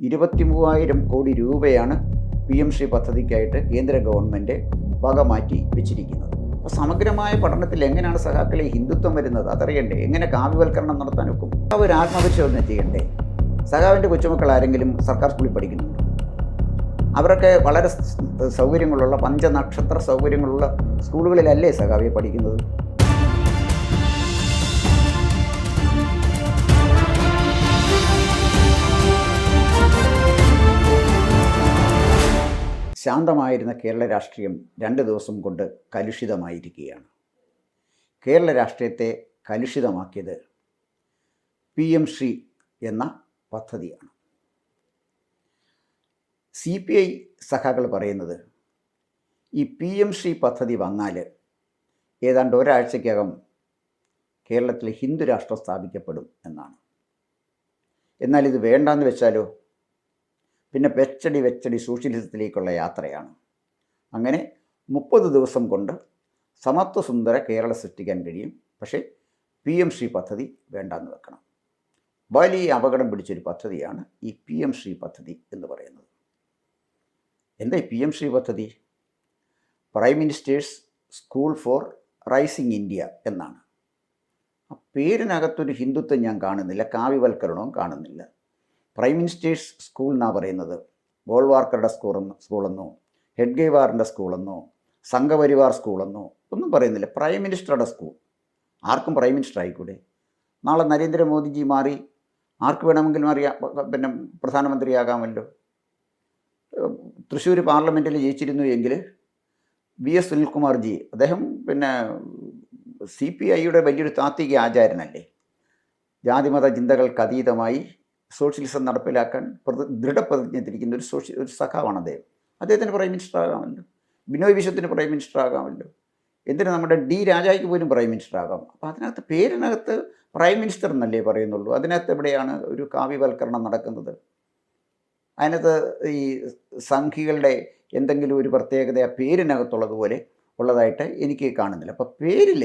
23,000 കോടി രൂപയാണ് PMC പദ്ധതിക്കായിട്ട് കേന്ദ്ര ഗവൺമെൻറ് വക മാറ്റി വെച്ചിരിക്കുന്നത്. അപ്പോൾ സമഗ്രമായ പഠനത്തിൽ എങ്ങനെയാണ് സഖാക്കളെ ഹിന്ദുത്വം വരുന്നത് അതറിയണ്ടേ? എങ്ങനെ കാവ്യവൽക്കരണം നടത്താൻ ഒക്കും? ഒരു ആത്മപരിശോധന ചെയ്യണ്ടേ? സഖാവിൻ്റെ കൊച്ചുമക്കൾ ആരെങ്കിലും സർക്കാർ സ്കൂളിൽ പഠിക്കുന്നുണ്ടോ? അവരൊക്കെ വളരെ സൗകര്യങ്ങളുള്ള പഞ്ചനക്ഷത്ര സൗകര്യങ്ങളുള്ള സ്കൂളുകളിലല്ലേ സഖാവിയെ പഠിക്കുന്നത്? ശാന്തമായിരുന്ന കേരള രാഷ്ട്രീയം 2 ദിവസം കൊണ്ട് കലുഷിതമായിരിക്കുകയാണ്. കേരള രാഷ്ട്രീയത്തെ കലുഷിതമാക്കിയത് PMC എന്ന പദ്ധതിയാണ്. CPI സഖാക്കൾ പറയുന്നത് ഈ PMC പദ്ധതി വന്നാൽ ഏതാണ്ട് ഒരാഴ്ചയ്ക്കകം കേരളത്തിൽ ഹിന്ദു രാഷ്ട്രം സ്ഥാപിക്കപ്പെടും എന്നാണ്. എന്നാൽ ഇത് വേണ്ടാന്ന് വെച്ചാലോ പിന്നെ വെച്ചടി സോഷ്യലിസത്തിലേക്കുള്ള യാത്രയാണ്. അങ്ങനെ 30 ദിവസം കൊണ്ട് സമത്വസുന്ദര കേരളം സൃഷ്ടിക്കാൻ കഴിയും. പക്ഷേ PMC പദ്ധതി വേണ്ടാന്ന് വെക്കണം. വലിയ അപകടം പിടിച്ചൊരു പദ്ധതിയാണ് ഈ PMC പദ്ധതി എന്ന് പറയുന്നത്. എന്താ ഈ PMC പദ്ധതി? Prime minister's school for rising India എന്നാണ്. ആ പേരിനകത്തൊരു ഹിന്ദുത്വം ഞാൻ കാണുന്നില്ല, കാവ്യവൽക്കരണവും കാണുന്നില്ല. പ്രൈം മിനിസ്റ്റേഴ്സ് സ്കൂൾ എന്നാണ് പറയുന്നത്. ഗോൾവാർക്കറുടെ സ്കൂളെന്നോ ഹെഡ്ഗേവാറിൻ്റെ സ്കൂളെന്നോ സംഘപരിവാർ സ്കൂളെന്നോ ഒന്നും പറയുന്നില്ല. പ്രൈം മിനിസ്റ്ററുടെ സ്കൂൾ. ആർക്കും പ്രൈം മിനിസ്റ്റർ ആയിക്കൂടെ? നാളെ നരേന്ദ്രമോദിജി മാറി ആർക്ക് വേണമെങ്കിലും പിന്നെ പ്രധാനമന്ത്രിയാകാമല്ലോ. തൃശ്ശൂർ പാർലമെൻറ്റിൽ ജയിച്ചിരുന്നു എങ്കിൽ VS സുനിൽകുമാർജി, അദ്ദേഹം പിന്നെ CPIയുടെ വലിയൊരു താത്വിക ആചാര്യനല്ലേ. ജാതിമത ചിന്തകൾക്ക് അതീതമായി സോഷ്യലിസം നടപ്പിലാക്കാൻ ദൃഢപ്രതിജ്ഞത്തിരിക്കുന്ന ഒരു സഖാവാണ് അദ്ദേഹം. അദ്ദേഹത്തിന് പ്രൈം മിനിസ്റ്റർ ആകാമല്ലോ. ബിനോയ് വിശ്വത്തിന് പ്രൈം മിനിസ്റ്റർ ആകാമല്ലോ. എന്തിന് നമ്മുടെ D രാജായ്ക്ക് പോലും പ്രൈം മിനിസ്റ്റർ ആകാം. അപ്പോൾ അതിനകത്ത് പേരിനകത്ത് പ്രൈം മിനിസ്റ്റർ എന്നല്ലേ പറയുന്നുള്ളൂ. അതിനകത്ത് എവിടെയാണ് ഒരു കാവ്യവൽക്കരണം നടക്കുന്നത്? അതിനകത്ത് ഈ സംഘികളുടെ എന്തെങ്കിലും ഒരു പ്രത്യേകത ആ പേരിനകത്തുള്ളതുപോലെ ഉള്ളതായിട്ട് എനിക്ക് കാണുന്നില്ല. അപ്പോൾ പേരിൽ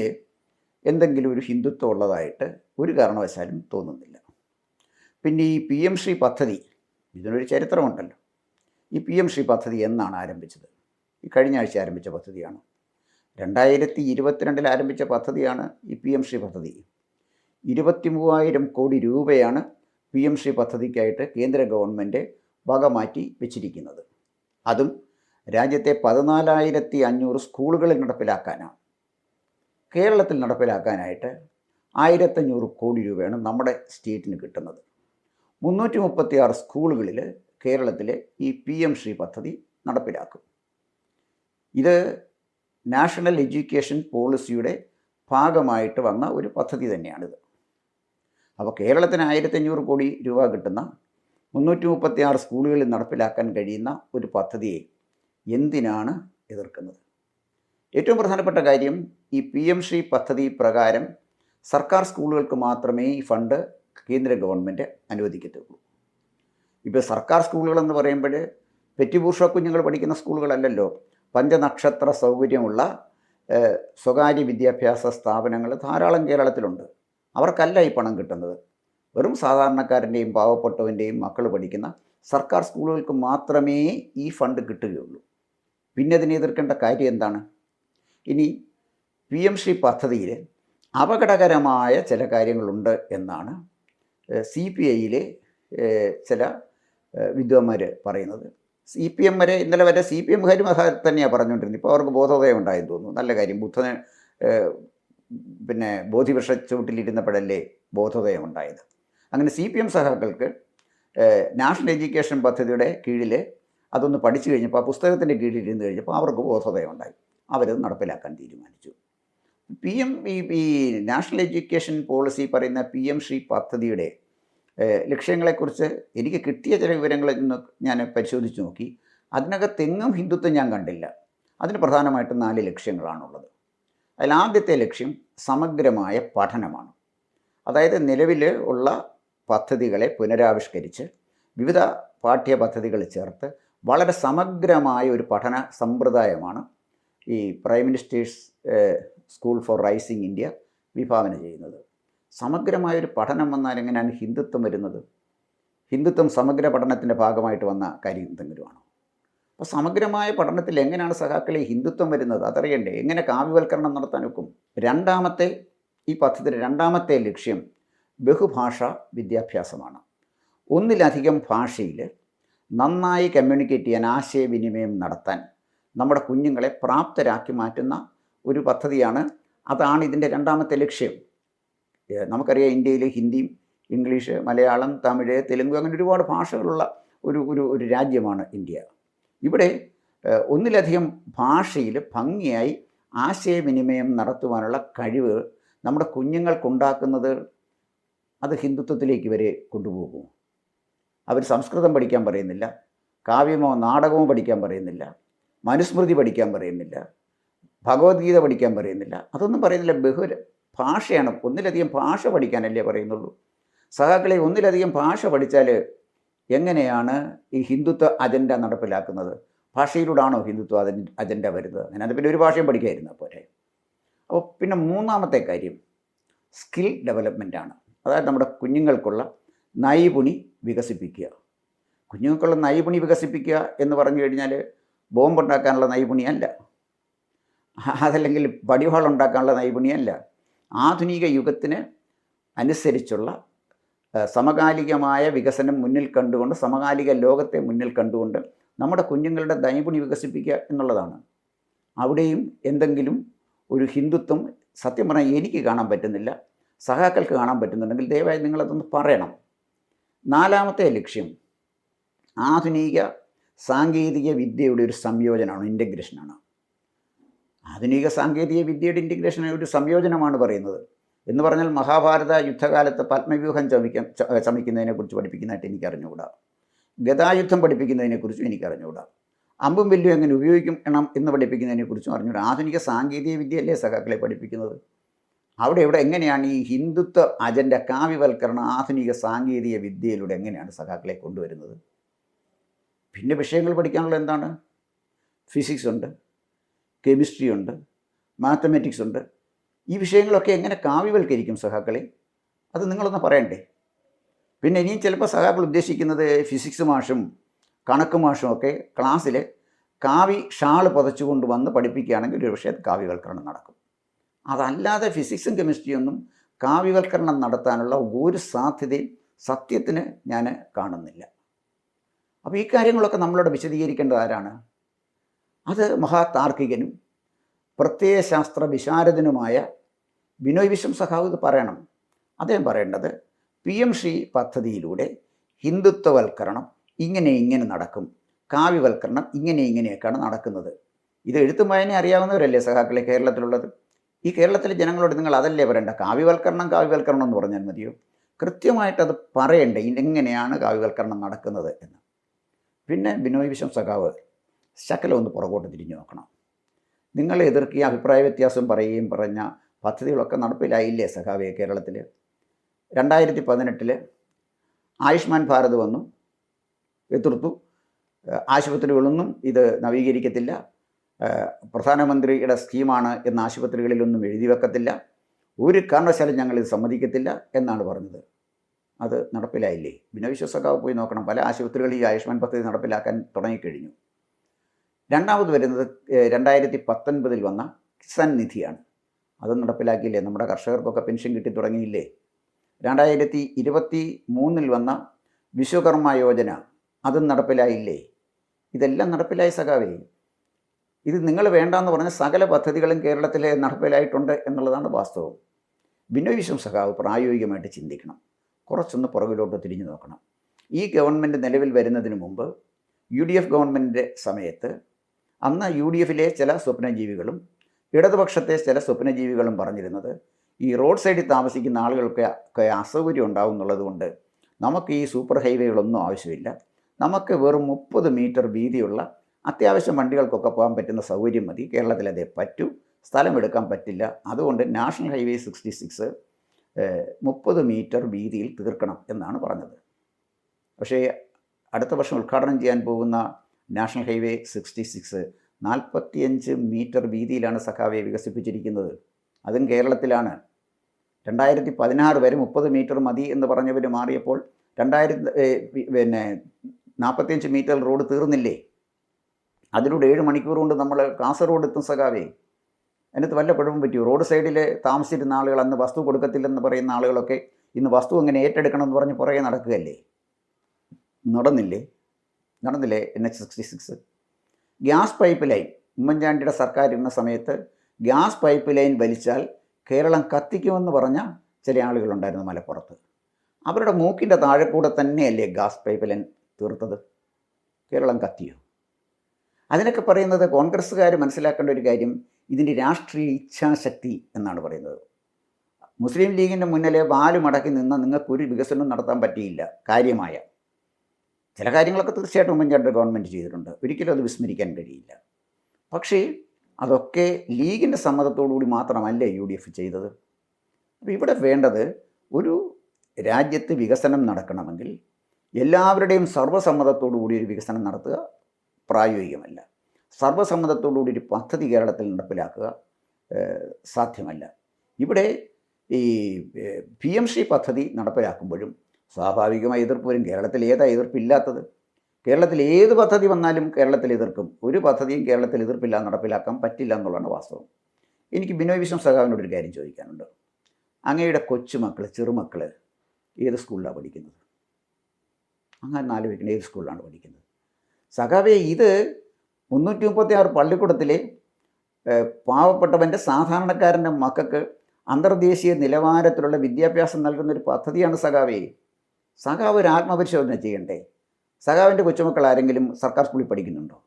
എന്തെങ്കിലും ഒരു ഹിന്ദുത്വം ഉള്ളതായിട്ട് ഒരു കാരണവശാലും തോന്നുന്നില്ല. പിന്നെ ഈ PMC പദ്ധതി, ഇതിനൊരു ചരിത്രമുണ്ടല്ലോ. ഈ PMC പദ്ധതി എന്നാണ് ആരംഭിച്ചത്? ഈ കഴിഞ്ഞ ആഴ്ച ആരംഭിച്ച പദ്ധതിയാണ്. 2022 ആരംഭിച്ച പദ്ധതിയാണ് ഈ PMC പദ്ധതി. 23,000 കോടി രൂപയാണ് PMC പദ്ധതിക്കായിട്ട് കേന്ദ്ര ഗവൺമെൻറ് വക മാറ്റി വെച്ചിരിക്കുന്നത്. അതും രാജ്യത്തെ 14,500 സ്കൂളുകളിൽ നടപ്പിലാക്കാനാണ്. കേരളത്തിൽ നടപ്പിലാക്കാനായിട്ട് 1,500 കോടി രൂപയാണ് നമ്മുടെ സ്റ്റേറ്റിന് കിട്ടുന്നത്. 336 സ്കൂളുകളിൽ കേരളത്തിൽ ഈ PMC പദ്ധതി നടപ്പിലാക്കും. ഇത് നാഷണൽ എഡ്യൂക്കേഷൻ പോളിസിയുടെ ഭാഗമായിട്ട് വന്ന ഒരു പദ്ധതി തന്നെയാണിത്. അപ്പോൾ കേരളത്തിന് 1,500 കോടി രൂപ കിട്ടുന്ന 336 സ്കൂളുകളിൽ നടപ്പിലാക്കാൻ കഴിയുന്ന ഒരു പദ്ധതിയെ എന്തിനാണ് എതിർക്കുന്നത്? ഏറ്റവും പ്രധാനപ്പെട്ട കാര്യം, ഈ PMC പദ്ധതി പ്രകാരം സർക്കാർ സ്കൂളുകൾക്ക് മാത്രമേ ഈ ഫണ്ട് കേന്ദ്ര ഗവൺമെൻറ് അനുവദിക്കത്തുള്ളൂ. ഇപ്പോൾ സർക്കാർ സ്കൂളുകളെന്ന് പറയുമ്പോൾ പെറ്റിബൂർഷ കുഞ്ഞുങ്ങൾ പഠിക്കുന്ന സ്കൂളുകളല്ലല്ലോ. പഞ്ചനക്ഷത്ര സൗകര്യമുള്ള സ്വകാര്യ വിദ്യാഭ്യാസ സ്ഥാപനങ്ങൾ ധാരാളം കേരളത്തിലുണ്ട്. അവർക്കല്ല ഈ പണം കിട്ടുന്നത്. വെറും സാധാരണക്കാരൻ്റെയും പാവപ്പെട്ടവൻ്റെയും മക്കൾ പഠിക്കുന്ന സർക്കാർ സ്കൂളുകൾക്ക് മാത്രമേ ഈ ഫണ്ട് കിട്ടുകയുള്ളൂ. പിന്നെ അതിനെ എതിർക്കേണ്ട കാര്യം എന്താണ്? ഇനി PMC പദ്ധതിയിൽ അപകടകരമായ ചില കാര്യങ്ങളുണ്ട് എന്നാണ് CPIയിലെ ചില വിദ്വാന്മാർ പറയുന്നത്. CPM വരെ ഇന്നലെ വരെ CPMകാരും തന്നെയാണ് പറഞ്ഞുകൊണ്ടിരുന്നത്. ഇപ്പോൾ അവർക്ക് ബോധോദയം ഉണ്ടായെന്ന് തോന്നുന്നു. നല്ല കാര്യം. ബുദ്ധനെ പിന്നെ ബോധിവൃക്ഷ ചുവട്ടിലിരുന്നപ്പോഴല്ലേ ബോധോദയം ഉണ്ടായത്. അങ്ങനെ CPM സഖാക്കൾക്ക് നാഷണൽ എഡ്യൂക്കേഷൻ പദ്ധതിയുടെ കീഴിൽ അതൊന്ന് പഠിച്ചു കഴിഞ്ഞപ്പോൾ, ആ പുസ്തകത്തിൻ്റെ കീഴിൽ ഇരുന്ന് കഴിഞ്ഞപ്പോൾ അവർക്ക് ബോധോദയം ഉണ്ടായി. അവരത് നടപ്പിലാക്കാൻ തീരുമാനിച്ചു. ഈ നാഷണൽ എഡ്യൂക്കേഷൻ പോളിസി പറയുന്ന PMC പദ്ധതിയുടെ ലക്ഷ്യങ്ങളെക്കുറിച്ച് എനിക്ക് കിട്ടിയ ചില വിവരങ്ങളിൽ നിന്ന് ഞാൻ പരിശോധിച്ച് നോക്കി. അതിനകത്തെങ്ങും ഹിന്ദുത്വം ഞാൻ കണ്ടില്ല. അതിന് പ്രധാനമായിട്ടും 4 ലക്ഷ്യങ്ങളാണുള്ളത്. അതിൽ ആദ്യത്തെ ലക്ഷ്യം സമഗ്രമായ പഠനമാണ്. അതായത് നിലവിൽ ഉള്ള പദ്ധതികളെ പുനരാവിഷ്കരിച്ച് വിവിധ പാഠ്യപദ്ധതികൾ ചേർത്ത് വളരെ സമഗ്രമായ ഒരു പഠന സമ്പ്രദായമാണ് ഈ prime minister's school for rising India വിഭാവന ചെയ്യുന്നത്. സമഗ്രമായൊരു പഠനം വന്നാൽ എങ്ങനെയാണ് ഹിന്ദുത്വം വരുന്നത്? ഹിന്ദുത്വം സമഗ്ര പഠനത്തിൻ്റെ ഭാഗമായിട്ട് വന്ന കാര്യം എന്തെങ്കിലുമാണോ? അപ്പോൾ സമഗ്രമായ പഠനത്തിൽ എങ്ങനെയാണ് സഖാക്കളെ ഹിന്ദുത്വം വരുന്നത് അതറിയണ്ടേ? എങ്ങനെ കാവ്യവൽക്കരണം നടത്താൻ ഒക്കും? ഈ പദ്ധതിയുടെ രണ്ടാമത്തെ ലക്ഷ്യം ബഹുഭാഷാ വിദ്യാഭ്യാസമാണ്. ഒന്നിലധികം ഭാഷയിൽ നന്നായി കമ്മ്യൂണിക്കേറ്റ് ചെയ്യാൻ, ആശയവിനിമയം നടത്താൻ നമ്മുടെ കുഞ്ഞുങ്ങളെ പ്രാപ്തരാക്കി മാറ്റുന്ന ഒരു പദ്ധതിയാണ്. അതാണ് ഇതിൻ്റെ രണ്ടാമത്തെ ലക്ഷ്യം. നമുക്കറിയാം, ഇന്ത്യയിൽ ഹിന്ദിയും ഇംഗ്ലീഷ്, മലയാളം, തമിഴ്, തെലുങ്ക് അങ്ങനെ ഒരുപാട് ഭാഷകളുള്ള ഒരു ഒരു ഒരു രാജ്യമാണ് ഇന്ത്യ. ഇവിടെ ഒന്നിലധികം ഭാഷയിൽ ഭംഗിയായി ആശയവിനിമയം നടത്തുവാനുള്ള കഴിവ് നമ്മുടെ കുഞ്ഞുങ്ങൾക്കുണ്ടാക്കുന്നത് അത് ഹിന്ദുത്വത്തിലേക്ക് വരെ കൊണ്ടുപോകും. അവർ സംസ്കൃതം പഠിക്കാൻ പറയുന്നില്ല, കാവ്യമോ നാടകമോ പഠിക്കാൻ പറയുന്നില്ല, മനുസ്മൃതി പഠിക്കാൻ പറയുന്നില്ല, ഭഗവത്ഗീത പഠിക്കാൻ പറയുന്നില്ല, അതൊന്നും പറയുന്നില്ല. ഭാഷയാണ്, ഒന്നിലധികം ഭാഷ പഠിക്കാനല്ലേ പറയുന്നുള്ളൂ. സഖാക്കളെ, ഒന്നിലധികം ഭാഷ പഠിച്ചാൽ എങ്ങനെയാണ് ഈ ഹിന്ദുത്വ അജണ്ട നടപ്പിലാക്കുന്നത്? ഭാഷയിലൂടെയാണോ ഹിന്ദുത്വ അജണ്ട വരുന്നത്? അങ്ങനെ അത് പിന്നെ ഒരു ഭാഷയും പഠിക്കാതിരുന്ന പോരെ. അപ്പോൾ പിന്നെ മൂന്നാമത്തെ കാര്യം സ്കിൽ ഡെവലപ്മെൻറ്റാണ്. അതായത് നമ്മുടെ കുഞ്ഞുങ്ങൾക്കുള്ള നൈപുണി വികസിപ്പിക്കുക. കുഞ്ഞുങ്ങൾക്കുള്ള നൈപുണി വികസിപ്പിക്കുക എന്ന് പറഞ്ഞു കഴിഞ്ഞാൽ ബോംബുണ്ടാക്കാനുള്ള നൈപുണിയല്ല, അതല്ലെങ്കിൽ പടിവാളുണ്ടാക്കാനുള്ള നൈപുണിയല്ല. ആധുനിക യുഗത്തിന് അനുസരിച്ചുള്ള സമകാലികമായ വികസനം മുന്നിൽ കണ്ടുകൊണ്ട്, സമകാലിക ലോകത്തെ മുന്നിൽ കണ്ടുകൊണ്ട് നമ്മുടെ കുഞ്ഞുങ്ങളുടെ നൈപുണി വികസിപ്പിക്കുക എന്നുള്ളതാണ്. അവിടെയും എന്തെങ്കിലും ഒരു ഹിന്ദുത്വം സത്യം പറഞ്ഞാൽ എനിക്ക് കാണാൻ പറ്റുന്നില്ല, സഖാക്കൾക്ക് കാണാൻ പറ്റുന്നുണ്ടെങ്കിൽ ദയവായി നിങ്ങളതൊന്ന് പറയണം. നാലാമത്തെ ലക്ഷ്യം ആധുനിക സാങ്കേതിക വിദ്യയുടെ ഒരു സംയോജനമാണ്, ഇൻ്റഗ്രേഷനാണ്. ആധുനിക സാങ്കേതിക വിദ്യയുടെ ഇൻ്റഗ്രേഷൻ ഒരു സംയോജനമാണ് പറയുന്നത്. എന്ന് പറഞ്ഞാൽ മഹാഭാരത യുദ്ധകാലത്ത് പത്മവ്യൂഹം ചമിക്കുന്നതിനെക്കുറിച്ച് പഠിപ്പിക്കുന്നതായിട്ട് എനിക്കറിഞ്ഞുകൂടാ, ഗദായുദ്ധം പഠിപ്പിക്കുന്നതിനെക്കുറിച്ചും എനിക്കറിഞ്ഞുകൂടാ, അമ്പും വില്ലും എങ്ങനെ ഉപയോഗിക്കണം എന്ന് പഠിപ്പിക്കുന്നതിനെക്കുറിച്ചും അറിഞ്ഞുകൂടാ. ആധുനിക സാങ്കേതിക വിദ്യയല്ലേ സഖാക്കളെ പഠിപ്പിക്കുന്നത്? ഇവിടെ എങ്ങനെയാണ് ഈ ഹിന്ദുത്വ അജണ്ട, കാവ്യവൽക്കരണം ആധുനിക സാങ്കേതിക വിദ്യയിലൂടെ എങ്ങനെയാണ് സഖാക്കളെ കൊണ്ടുവരുന്നത്? പിന്നെ വിഷയങ്ങൾ പഠിക്കാനുള്ള എന്താണ്? ഫിസിക്സ് ഉണ്ട്, കെമിസ്ട്രി ഉണ്ട്, മാത്തമാറ്റിക്സ് ഉണ്ട്. ഈ വിഷയങ്ങളൊക്കെ എങ്ങനെ കാവ്യവൽക്കരിക്കും സഖാക്കളെ? അത് നിങ്ങളൊന്ന് പറയണ്ടേ? പിന്നെ ഇനിയും ചിലപ്പോൾ സഖാക്കൾ ഉദ്ദേശിക്കുന്നത് ഫിസിക്സ് മാഷും കണക്ക് മാഷും ഒക്കെ ക്ലാസ്സിൽ കാവി ഷാൾ പുതച്ചുകൊണ്ട് വന്ന് പഠിപ്പിക്കുകയാണെങ്കിൽ ഒരു വിഷയത്തിൽ കാവ്യവൽക്കരണം നടക്കും. അതല്ലാതെ ഫിസിക്സും കെമിസ്ട്രിയൊന്നും കാവ്യവൽക്കരണം നടത്താനുള്ള ഒരു സാധ്യതയും സത്യത്തിന് ഞാൻ കാണുന്നില്ല. അപ്പോൾ ഈ കാര്യങ്ങളൊക്കെ നമ്മളോട് വിശദീകരിക്കേണ്ടത് ആരാണ്? അത് മഹാതാർക്കികനും പ്രത്യയശാസ്ത്ര വിശാരദനുമായ ബിനോയ് വിശ്വം സഖാവ് ഇത് പറയണം. അദ്ദേഹം പറയേണ്ടത് PM ശ്രീ പദ്ധതിയിലൂടെ ഹിന്ദുത്വവൽക്കരണം ഇങ്ങനെ നടക്കും, കാവ്യവൽക്കരണം ഇങ്ങനെയൊക്കെയാണ് നടക്കുന്നത്. ഇത് എഴുത്തും വായന അറിയാവുന്നവരല്ലേ സഖാക്കളെ കേരളത്തിലുള്ളത്? ഈ കേരളത്തിലെ ജനങ്ങളോട് നിങ്ങൾ അതല്ലേ പറയേണ്ട, കാവ്യവൽക്കരണം എന്ന് പറഞ്ഞാൽ മതിയോ? കൃത്യമായിട്ടത് പറയണ്ടേ എങ്ങനെയാണ് കാവ്യവൽക്കരണം നടക്കുന്നത് എന്ന്. പിന്നെ ബിനോയ് വിശ്വം സഖാവ് ശകലം ഒന്ന് പുറകോട്ട് തിരിഞ്ഞു നോക്കണം. നിങ്ങൾ എതിർക്കിയ അഭിപ്രായ വ്യത്യാസം പറയുകയും പറഞ്ഞ പദ്ധതികളൊക്കെ നടപ്പിലായില്ലേ സഖാവേ കേരളത്തിൽ? 2018 ആയുഷ്മാൻ ഭാരത് വന്നു, എതിർത്തു. ആശുപത്രികളൊന്നും ഇത് നവീകരിക്കത്തില്ല, പ്രധാനമന്ത്രിയുടെ സ്കീമാണ് എന്ന് ആശുപത്രികളിലൊന്നും എഴുതി വെക്കത്തില്ല, ഒരു കാരണവശാലും ഞങ്ങളിത് സമ്മതിക്കത്തില്ല എന്നാണ് പറഞ്ഞത്. അത് നടപ്പിലായില്ലേ? ബിനോയ് വിശ്വം സഖാവ് പോയി നോക്കണം. പല ആശുപത്രികളിൽ ഈ ആയുഷ്മാൻ പദ്ധതി നടപ്പിലാക്കാൻ തുടങ്ങിക്കഴിഞ്ഞു. രണ്ടാമത് വരുന്നത് 2019 വന്ന കിസാൻ നിധിയാണ്. അതും നടപ്പിലാക്കിയില്ലേ? നമ്മുടെ കർഷകർക്കൊക്കെ പെൻഷൻ കിട്ടി തുടങ്ങിയില്ലേ? 2023 വന്ന വിശ്വകർമ്മ യോജന, അതും നടപ്പിലായില്ലേ? ഇതെല്ലാം നടപ്പിലായി സഖാവേ. ഇത് നിങ്ങൾ വേണ്ടാന്ന് പറഞ്ഞ സകല പദ്ധതികളും കേരളത്തിൽ നടപ്പിലായിട്ടുണ്ട് എന്നുള്ളതാണ് വാസ്തവം. ബിനോയ് വിശ്വം സഖാവ് പ്രായോഗികമായിട്ട് ചിന്തിക്കണം, കുറച്ചൊന്ന് പുറകിലോട്ട് തിരിഞ്ഞു നോക്കണം. ഈ ഗവൺമെൻറ് നിലവിൽ വരുന്നതിന് മുമ്പ് UDF ഗവൺമെൻറ്റിൻ്റെ സമയത്ത് അന്ന് UDFിലെ ചില സ്വപ്നജീവികളും ഇടതുപക്ഷത്തെ ചില സ്വപ്നജീവികളും പറഞ്ഞിരുന്നത് ഈ റോഡ് സൈഡിൽ താമസിക്കുന്ന ആളുകൾക്ക് അസൗകര്യം ഉണ്ടാവും എന്നുള്ളത് കൊണ്ട് നമുക്ക് ഈ സൂപ്പർ ഹൈവേകളൊന്നും ആവശ്യമില്ല, നമുക്ക് വെറും 30 മീറ്റർ വീതിയുള്ള അത്യാവശ്യം വണ്ടികൾക്കൊക്കെ പോകാൻ പറ്റുന്ന സൗകര്യം മതി, കേരളത്തിൽ അതേ പറ്റൂ, സ്ഥലമെടുക്കാൻ പറ്റില്ല, അതുകൊണ്ട് നാഷണൽ ഹൈവേ 66 30 മീറ്റർ വീതിയിൽ തീർക്കണം എന്നാണ് പറഞ്ഞത്. പക്ഷേ അടുത്ത വർഷം ഉദ്ഘാടനം ചെയ്യാൻ പോകുന്ന നാഷണൽ ഹൈവേ 66 45 മീറ്റർ വീതിയിലാണ് സഖാവെ വികസിപ്പിച്ചിരിക്കുന്നത്. അതും കേരളത്തിലാണ്. 2016 വരെ 30 മീറ്റർ മതി എന്ന് പറഞ്ഞവർ മാറിയപ്പോൾ പിന്നെ 45 മീറ്റർ റോഡ് തീർന്നില്ലേ? അതിലൂടെ 7 മണിക്കൂർ കൊണ്ട് നമ്മൾ കാസർഗോഡ് എത്തും സഖാവേ. അതിനകത്ത് വല്ല കുഴപ്പം പറ്റിയോ? റോഡ് സൈഡിൽ താമസിച്ചിരുന്ന ആളുകൾ, അന്ന് വസ്തു കൊടുക്കത്തില്ലെന്ന് പറയുന്ന ആളുകളൊക്കെ ഇന്ന് വസ്തു എങ്ങനെ ഏറ്റെടുക്കണം എന്ന് പറഞ്ഞ് പുറകെ നടക്കുകയല്ലേ? നടന്നില്ലേ? NH-66 ഗ്യാസ് പൈപ്പ് ലൈൻ, ഉമ്മൻചാണ്ടിയുടെ സർക്കാർ ഇരുന്ന സമയത്ത് ഗ്യാസ് പൈപ്പ് ലൈൻ വലിച്ചാൽ കേരളം കത്തിക്കുമെന്ന് പറഞ്ഞ ചില ആളുകളുണ്ടായിരുന്നു മലപ്പുറത്ത്. അവരുടെ മൂക്കിൻ്റെ താഴെ കൂടെ തന്നെയല്ലേ ഗ്യാസ് പൈപ്പ് ലൈൻ തീർത്തത്? കേരളം കത്തിയോ? അതിനൊക്കെ പറയുന്നത് കോൺഗ്രസ്സുകാർ മനസ്സിലാക്കേണ്ട ഒരു കാര്യം, ഇതിൻ്റെ രാഷ്ട്രീയ ഇച്ഛാശക്തി എന്നാണ് പറയുന്നത്. മുസ്ലിം ലീഗിൻ്റെ മുന്നിലെ വാല് മടക്കി നിന്ന് നിങ്ങൾക്കൊരു വികസനം നടത്താൻ പറ്റിയില്ല. കാര്യമായ ചില കാര്യങ്ങളൊക്കെ തീർച്ചയായിട്ടും ഉമ്മൻചാണ്ടിയുടെ ഗവൺമെൻറ് ചെയ്തിട്ടുണ്ട്, ഒരിക്കലും അത് വിസ്മരിക്കാൻ കഴിയില്ല. പക്ഷേ അതൊക്കെ ലീഗിൻ്റെ സമ്മതത്തോടുകൂടി മാത്രമല്ലേ UDF ചെയ്തത്. അപ്പോൾ ഇവിടെ വേണ്ടത്, ഒരു രാജ്യത്ത് വികസനം നടക്കണമെങ്കിൽ എല്ലാവരുടെയും സർവ്വസമ്മതത്തോടുകൂടി ഒരു വികസനം നടത്തുക പ്രായോഗികമല്ല. സർവ്വസമ്മതത്തോടുകൂടി ഒരു പദ്ധതി കേരളത്തിൽ നടപ്പിലാക്കുക സാധ്യമല്ല. ഇവിടെ ഈ PMC പദ്ധതി നടപ്പിലാക്കുമ്പോഴും സ്വാഭാവികമായി എതിർപ്പ് വരും. കേരളത്തിൽ ഏതാ എതിർപ്പില്ലാത്തത്? കേരളത്തിൽ ഏത് പദ്ധതി വന്നാലും കേരളത്തിൽ എതിർക്കും. ഒരു പദ്ധതിയും കേരളത്തിൽ എതിർപ്പില്ലാതെ നടപ്പിലാക്കാൻ പറ്റില്ല എന്നുള്ളതാണ് വാസ്തവം. എനിക്ക് ബിനോയ് വിശ്വം സഖാവിനോടൊരു കാര്യം ചോദിക്കാനുണ്ട്. അങ്ങയുടെ കൊച്ചുമക്കൾ, ചെറുമക്കൾ ഏത് സ്കൂളിലാണ് പഠിക്കുന്നത്? അങ്ങനെ ആലോചിക്കുന്നത്, ഏത് സ്കൂളിലാണ് പഠിക്കുന്നത്? സഖാവേ, ഇത് 336 പള്ളിക്കൂടത്തിലെ പാവപ്പെട്ടവൻ്റെ സാധാരണക്കാരൻ്റെ മക്കൾക്ക് അന്തർദേശീയ നിലവാരത്തിലുള്ള വിദ്യാഭ്യാസം നൽകുന്നൊരു പദ്ധതിയാണ് സഖാവേ. സഖാവ് ഒരു ആത്മപരിശോധന ചെയ്യണ്ടേ? സഖാവിൻ്റെ കൊച്ചുമക്കൾ ആരെങ്കിലും സർക്കാർ സ്കൂളിൽ പഠിക്കുന്നുണ്ടോ?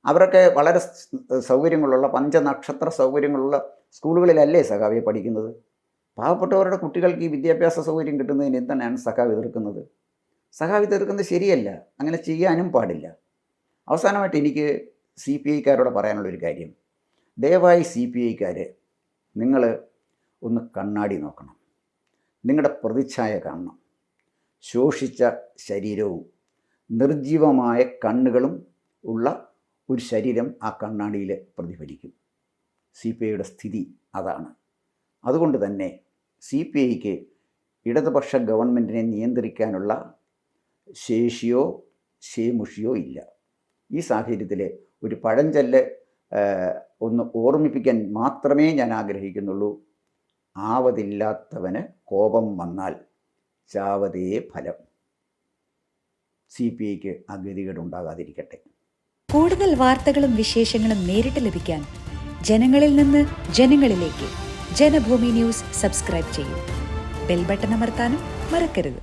അവരൊക്കെ വളരെ സൗകര്യങ്ങളുള്ള, പഞ്ചനക്ഷത്ര സൗകര്യങ്ങളുള്ള സ്കൂളുകളിലല്ലേ സഖാവെ പഠിക്കുന്നത്? പാവപ്പെട്ടവരുടെ കുട്ടികൾക്ക് ഈ വിദ്യാഭ്യാസ സൗകര്യം കിട്ടുന്നതിന് എന്തിനാണ് സഖാവ് എതിർക്കുന്നത്? സഖാവ് എതിർക്കുന്നത് ശരിയല്ല, അങ്ങനെ ചെയ്യാനും പാടില്ല. അവസാനമായിട്ട് എനിക്ക് CPI-ക്കാരോട് പറയാനുള്ളൊരു കാര്യം, ദയവായി CPI-ക്കാർ നിങ്ങൾ ഒന്ന് കണ്ണാടി നോക്കണം. നിങ്ങളുടെ പ്രതിച്ഛായ കാണണം. ശോഷിച്ച ശരീരവും നിർജീവമായ കണ്ണുകളും ഉള്ള ഒരു ശരീരം ആ കണ്ണാടിയിൽ പ്രതിഫലിക്കും. CPI-യുടെ സ്ഥിതി അതാണ്. അതുകൊണ്ട് തന്നെ CPI-ക്ക് ഇടതുപക്ഷ ഗവൺമെൻറ്റിനെ നിയന്ത്രിക്കാനുള്ള ശേഷിയോ ശേമുഷിയോ ഇല്ല. ഈ സാഹചര്യത്തിൽ ഒരു പഴഞ്ചൊല്ല് ഒന്ന് ഓർമ്മിപ്പിക്കാൻ മാത്രമേ ഞാൻ ആഗ്രഹിക്കുന്നുള്ളൂ. ആവതില്ലാത്തവന് കോപം വന്നാൽ ചാവതേ ഫലം. CPI-ക്ക് ആ ഗതികേടുണ്ടാകാതിരിക്കട്ടെ. കൂടുതൽ വാർത്തകളും വിശേഷങ്ങളും നേരിട്ട് ലഭിക്കാൻ ജനങ്ങളിൽ നിന്ന് ജനങ്ങളിലേക്ക് ജനഭൂമി ന്യൂസ് സബ്സ്ക്രൈബ് ചെയ്യൂ. ബെൽ ബട്ടൺ അമർത്താനും മറക്കരുത്.